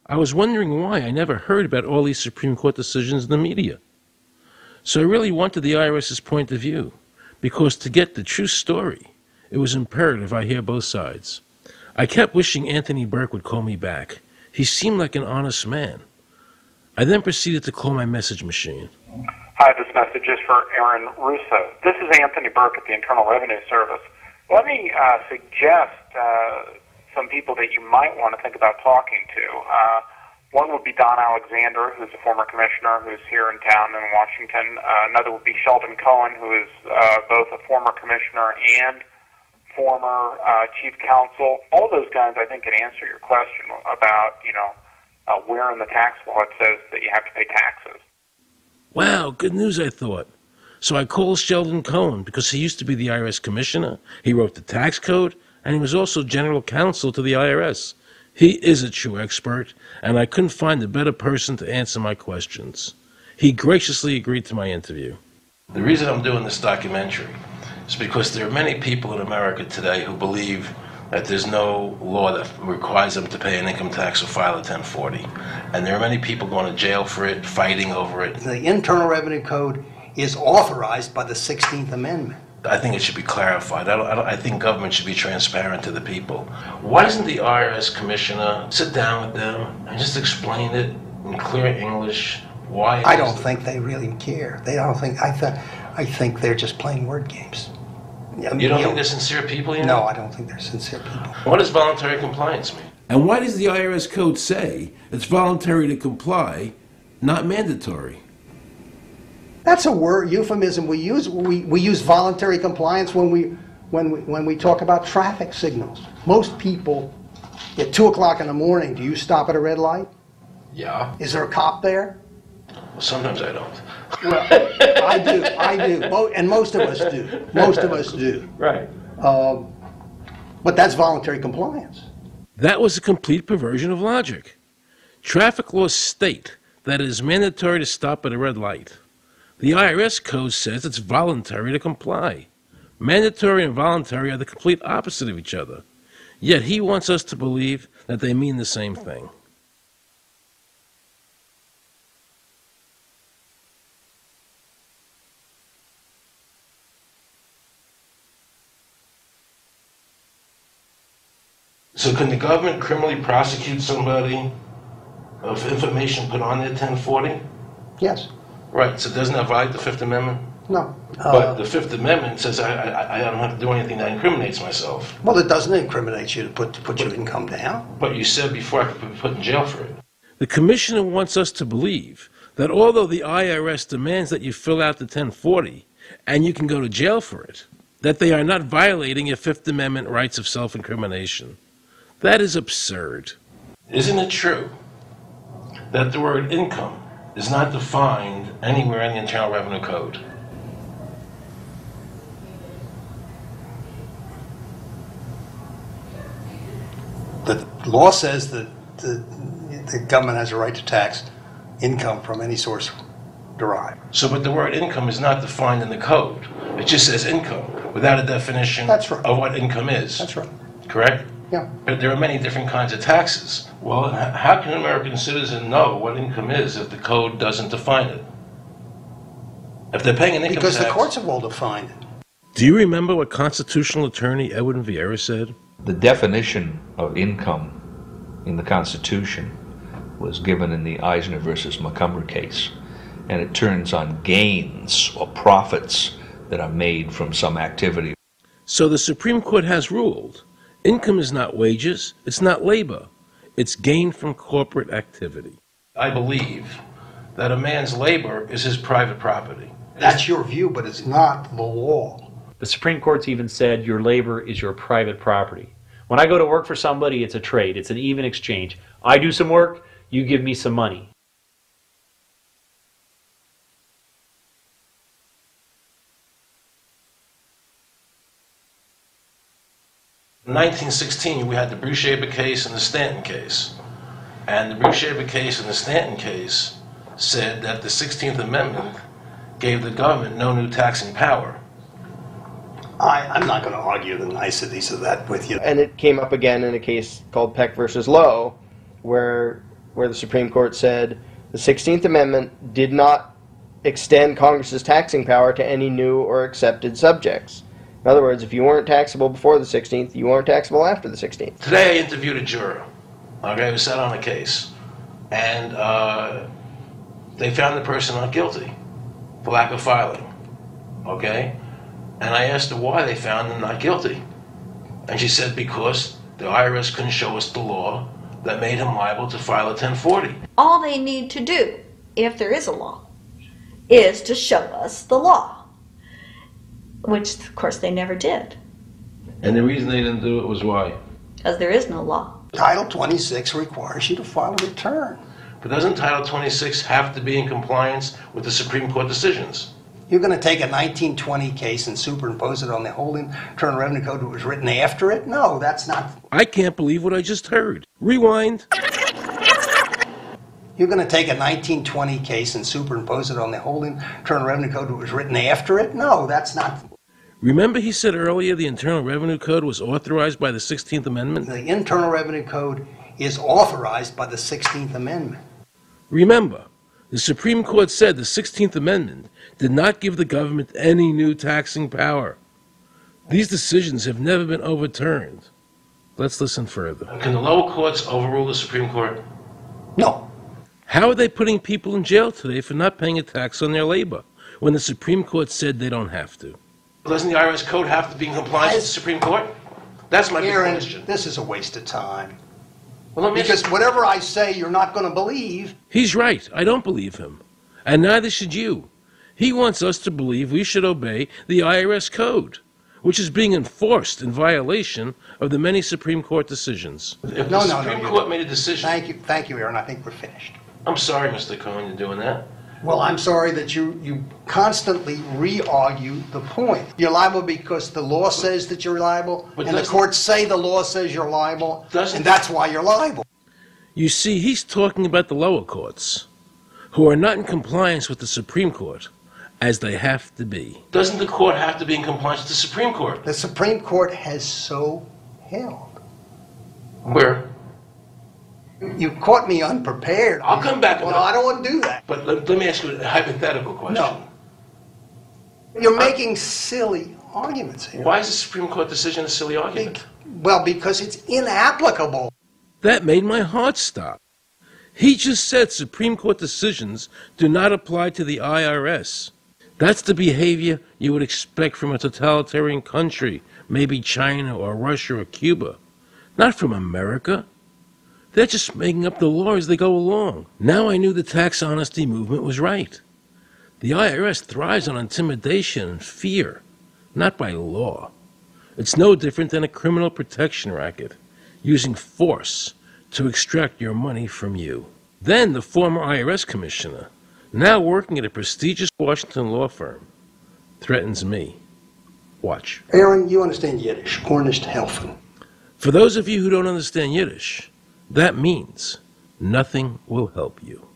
I was wondering why I never heard about all these Supreme Court decisions in the media. So I really wanted the IRS's point of view, because to get the true story, it was imperative I hear both sides. I kept wishing Anthony Burke would call me back. He seemed like an honest man. I then proceeded to call my message machine. Hi, this message is for Aaron Russo. This is Anthony Burke at the Internal Revenue Service. Let me suggest some people that you might want to think about talking to. One would be Don Alexander, who's a former commissioner who's here in town in Washington. Another would be Sheldon Cohen, who is both a former commissioner and former chief counsel. All those guys, I think, can answer your question about, where in the tax law it says that you have to pay taxes. Wow, good news, I thought. So I called Sheldon Cohen because he used to be the IRS commissioner. He wrote the tax code, and he was also general counsel to the IRS. He is a true expert, and I couldn't find a better person to answer my questions. He graciously agreed to my interview. The reason I'm doing this documentary is because there are many people in America today who believe that there's no law that requires them to pay an income tax or file a 1040. And there are many people going to jail for it, fighting over it. The Internal Revenue Code is authorized by the 16th Amendment. I think it should be clarified. I think government should be transparent to the people. Why doesn't the IRS commissioner sit down with them and just explain it in clear English? Why? I don't think they really care. They don't think. I think they're just playing word games. You don't think they're sincere people? No, I don't think they're sincere people. What does voluntary compliance mean? And why does the IRS code say it's voluntary to comply, not mandatory? That's a word euphemism we use. We use voluntary compliance when we talk about traffic signals. Most people, at 2 o'clock in the morning, do you stop at a red light? Yeah. Is there a cop there? Well, sometimes I don't. Well, I do, and most of us do. Most of us do. Right. But that's voluntary compliance. That was a complete perversion of logic. Traffic laws state that it is mandatory to stop at a red light. The IRS code says it's voluntary to comply. Mandatory and voluntary are the complete opposite of each other. Yet he wants us to believe that they mean the same thing. So can the government criminally prosecute somebody of information put on their 1040? Yes. Right, so doesn't that violate the Fifth Amendment? No. But the Fifth Amendment says I don't have to do anything that incriminates myself. Well, it doesn't incriminate you to put your income down. But you said before I could be put in jail for it. The commissioner wants us to believe that although the IRS demands that you fill out the 1040 and you can go to jail for it, that they are not violating your Fifth Amendment rights of self-incrimination. That is absurd. Isn't it true that the word income is not defined anywhere in the Internal Revenue Code? The law says that the government has a right to tax income from any source derived. So, but the word income is not defined in the code. It just says income without a definition That's right. of what income is. That's right. Correct? Yeah. But there are many different kinds of taxes. Well, how can an American citizen know what income is if the code doesn't define it? If they're paying an income Because tax... the courts have all defined it. Do you remember what constitutional attorney Edwin Vieira said? The definition of income in the Constitution was given in the Eisner versus Macomber case, and it turns on gains or profits that are made from some activity. So the Supreme Court has ruled income is not wages, it's not labor, it's gain from corporate activity. I believe that a man's labor is his private property. That's your view, but it's not the law. The Supreme Court's even said your labor is your private property. When I go to work for somebody, it's a trade. It's an even exchange. I do some work, you give me some money. In 1916, we had the Bruchaber case and the Stanton case. And the Bruchaber case and the Stanton case said that the 16th Amendment gave the government no new taxing power. I'm not going to argue the niceties of that with you. And it came up again in a case called Peck versus Lowe, where where the Supreme Court said the 16th Amendment did not extend Congress's taxing power to any new or accepted subjects. In other words, if you weren't taxable before the 16th, you weren't taxable after the 16th. Today I interviewed a juror, okay, who sat on a case, and they found the person not guilty for lack of filing, okay? And I asked her why they found him not guilty. And she said because the IRS couldn't show us the law that made him liable to file a 1040. All they need to do, if there is a law, is to show us the law, which of course they never did. And the reason they didn't do it was why? Because there is no law. Title 26 requires you to file a return. But doesn't Title 26 have to be in compliance with the Supreme Court decisions? You're going to take a 1920 case and superimpose it on the whole Internal Revenue Code that was written after it? No, that's not. I can't believe what I just heard. Rewind. You're going to take a 1920 case and superimpose it on the whole Internal Revenue Code that was written after it? No, that's not. Remember he said earlier the Internal Revenue Code was authorized by the 16th Amendment? The Internal Revenue Code is authorized by the 16th Amendment. Remember, the Supreme Court said the 16th Amendment did not give the government any new taxing power. These decisions have never been overturned. Let's listen further. Can the lower courts overrule the Supreme Court? No. How are they putting people in jail today for not paying a tax on their labor when the Supreme Court said they don't have to? Doesn't the IRS code have to be in compliance with the Supreme Court? That's my big question. This is a waste of time. Well, because whatever I say, you're not going to believe. He's right. I don't believe him. And neither should you. He wants us to believe we should obey the IRS code, which is being enforced in violation of the many Supreme Court decisions. If the Supreme Court made a decision... Thank you, Aaron. I think we're finished. I'm sorry, Mr. Cohen, you're doing that. Well, I'm sorry that you constantly re-argue the point. You're liable because the law says that you're liable, and the courts say the law says you're liable, and that's why you're liable. You see, he's talking about the lower courts, who are not in compliance with the Supreme Court, as they have to be. Doesn't the court have to be in compliance with the Supreme Court? The Supreme Court has so held. Where? You caught me unprepared. I'll come back. Well, I don't want to do that. But let me ask you a hypothetical question. No. You're making silly arguments here. Why is the Supreme Court decision a silly argument? Because it's inapplicable. That made my heart stop. He just said Supreme Court decisions do not apply to the IRS. That's the behavior you would expect from a totalitarian country, maybe China or Russia or Cuba. Not from America. They're just making up the law as they go along. Now I knew the tax honesty movement was right. The IRS thrives on intimidation and fear, not by law. It's no different than a criminal protection racket, using force to extract your money from you. Then the former IRS commissioner, now working at a prestigious Washington law firm, threatens me. Watch. Aaron, you understand Yiddish. Gornisht helfen. For those of you who don't understand Yiddish, that means nothing will help you.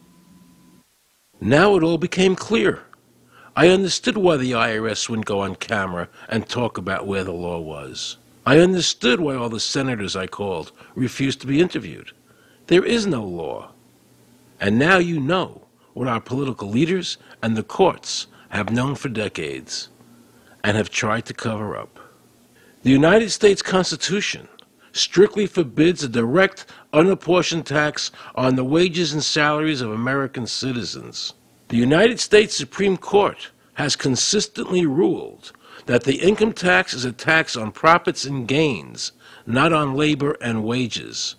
Now it all became clear. I understood why the IRS wouldn't go on camera and talk about where the law was. I understood why all the senators I called refused to be interviewed. There is no law. And now you know what our political leaders and the courts have known for decades and have tried to cover up. The United States Constitution strictly forbids a direct, unapportioned tax on the wages and salaries of American citizens. The United States Supreme Court has consistently ruled that the income tax is a tax on profits and gains, not on labor and wages.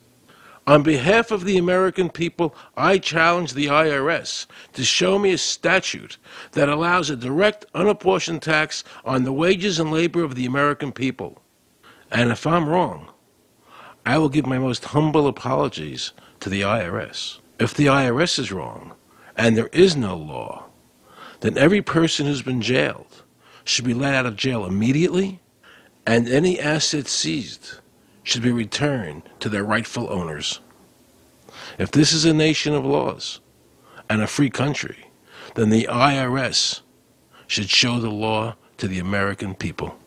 On behalf of the American people, I challenge the IRS to show me a statute that allows a direct, unapportioned tax on the wages and labor of the American people. And if I'm wrong, I will give my most humble apologies to the IRS. If the IRS is wrong, and there is no law, then every person who's been jailed should be let out of jail immediately, and any assets seized should be returned to their rightful owners. If this is a nation of laws and a free country, then the IRS should show the law to the American people.